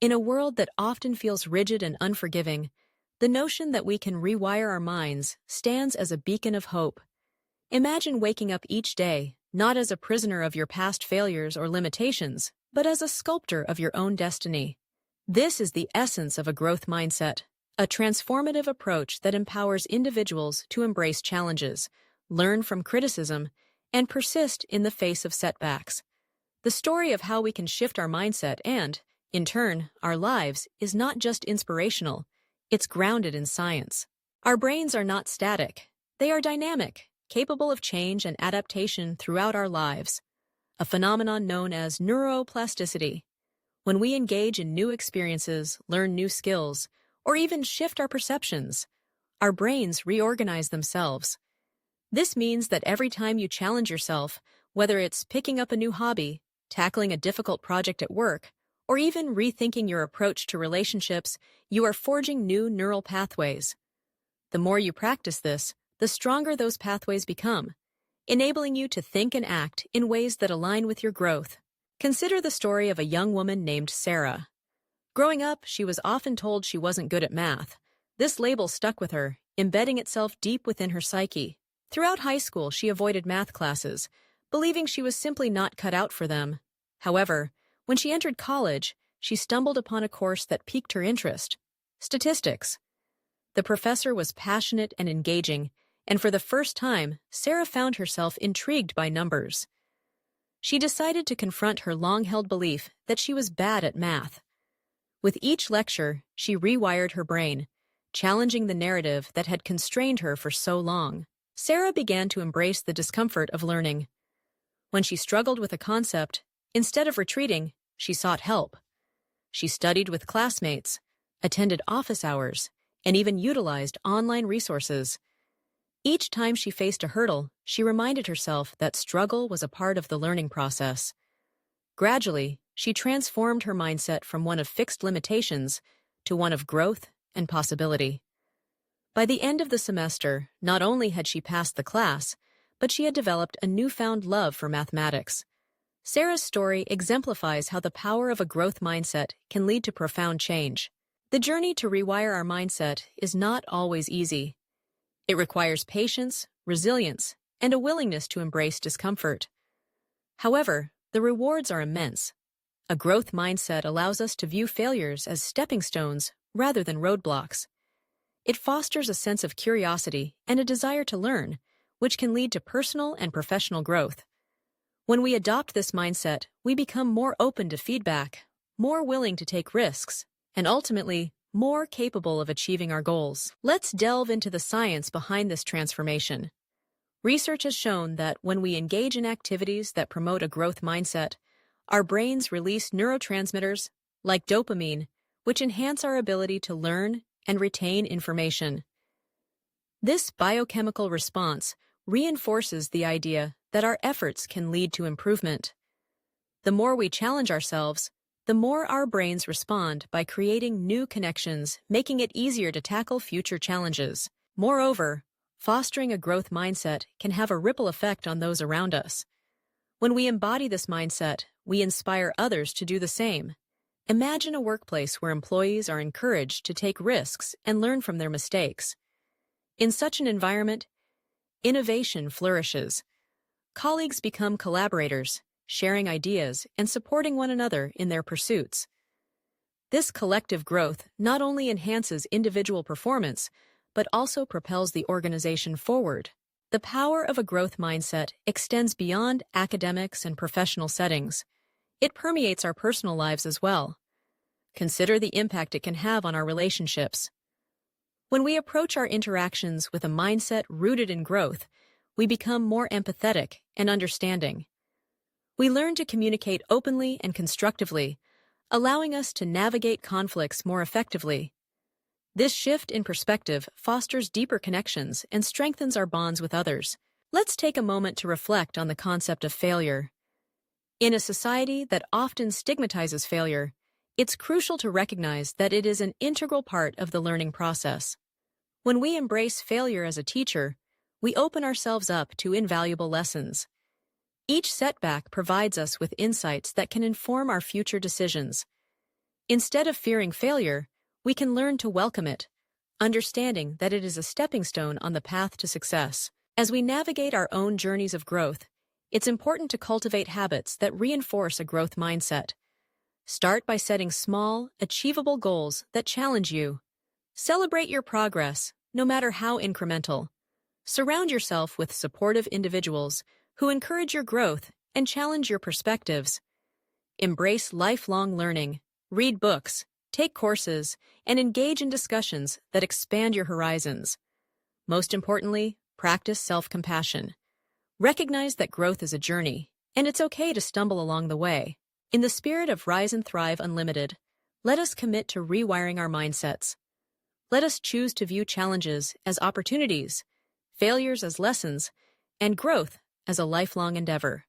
In a world that often feels rigid and unforgiving, the notion that we can rewire our minds stands as a beacon of hope. Imagine waking up each day, not as a prisoner of your past failures or limitations, but as a sculptor of your own destiny. This is the essence of a growth mindset, a transformative approach that empowers individuals to embrace challenges, learn from criticism, and persist in the face of setbacks. The story of how we can shift our mindset and, in turn, our lives is not just inspirational, it's grounded in science. Our brains are not static. They are dynamic, capable of change and adaptation throughout our lives, a phenomenon known as neuroplasticity. When we engage in new experiences, learn new skills, or even shift our perceptions, our brains reorganize themselves. This means that every time you challenge yourself, whether it's picking up a new hobby, tackling a difficult project at work, or even rethinking your approach to relationships, you are forging new neural pathways. The more you practice this, the stronger those pathways become, enabling you to think and act in ways that align with your growth. Consider the story of a young woman named Sarah. Growing up, she was often told she wasn't good at math. This label stuck with her, embedding itself deep within her psyche. Throughout high school, she avoided math classes, believing she was simply not cut out for them. However, when she entered college, she stumbled upon a course that piqued her interest: statistics. The professor was passionate and engaging, and for the first time, Sarah found herself intrigued by numbers. She decided to confront her long-held belief that she was bad at math. With each lecture, she rewired her brain, challenging the narrative that had constrained her for so long. Sarah began to embrace the discomfort of learning. When she struggled with a concept, instead of retreating, she sought help. She studied with classmates, attended office hours, and even utilized online resources. Each time she faced a hurdle, she reminded herself that struggle was a part of the learning process. Gradually, she transformed her mindset from one of fixed limitations to one of growth and possibility. By the end of the semester, not only had she passed the class, but she had developed a newfound love for mathematics. Sarah's story exemplifies how the power of a growth mindset can lead to profound change. The journey to rewire our mindset is not always easy. It requires patience, resilience, and a willingness to embrace discomfort. However, the rewards are immense. A growth mindset allows us to view failures as stepping stones rather than roadblocks. It fosters a sense of curiosity and a desire to learn, which can lead to personal and professional growth. When we adopt this mindset, we become more open to feedback, more willing to take risks, and ultimately, more capable of achieving our goals. Let's delve into the science behind this transformation. Research has shown that when we engage in activities that promote a growth mindset, our brains release neurotransmitters, like dopamine, which enhance our ability to learn and retain information. This biochemical response reinforces the idea that our efforts can lead to improvement. The more we challenge ourselves, the more our brains respond by creating new connections, making it easier to tackle future challenges. Moreover, fostering a growth mindset can have a ripple effect on those around us. When we embody this mindset, we inspire others to do the same. Imagine a workplace where employees are encouraged to take risks and learn from their mistakes. In such an environment, innovation flourishes. Colleagues become collaborators, sharing ideas and supporting one another in their pursuits. This collective growth not only enhances individual performance, but also propels the organization forward. The power of a growth mindset extends beyond academics and professional settings. It permeates our personal lives as well. Consider the impact it can have on our relationships. When we approach our interactions with a mindset rooted in growth, we become more empathetic and understanding. We learn to communicate openly and constructively, allowing us to navigate conflicts more effectively. This shift in perspective fosters deeper connections and strengthens our bonds with others. Let's take a moment to reflect on the concept of failure. In a society that often stigmatizes failure, it's crucial to recognize that it is an integral part of the learning process. When we embrace failure as a teacher, we open ourselves up to invaluable lessons. Each setback provides us with insights that can inform our future decisions. Instead of fearing failure, we can learn to welcome it, understanding that it is a stepping stone on the path to success. As we navigate our own journeys of growth, it's important to cultivate habits that reinforce a growth mindset. Start by setting small, achievable goals that challenge you. Celebrate your progress, no matter how incremental. Surround yourself with supportive individuals who encourage your growth and challenge your perspectives. Embrace lifelong learning, read books, take courses, and engage in discussions that expand your horizons. Most importantly, practice self-compassion. Recognize that growth is a journey, and it's okay to stumble along the way. In the spirit of Rise and Thrive Unlimited, let us commit to rewiring our mindsets. Let us choose to view challenges as opportunities, failures as lessons, and growth as a lifelong endeavor.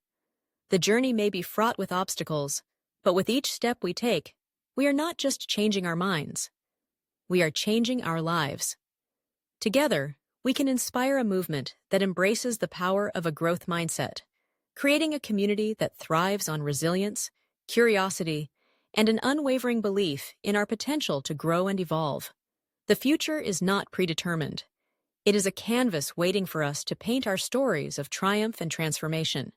The journey may be fraught with obstacles, but with each step we take, we are not just changing our minds. We are changing our lives. Together, we can inspire a movement that embraces the power of a growth mindset, creating a community that thrives on resilience, curiosity, and an unwavering belief in our potential to grow and evolve. The future is not predetermined. It is a canvas waiting for us to paint our stories of triumph and transformation.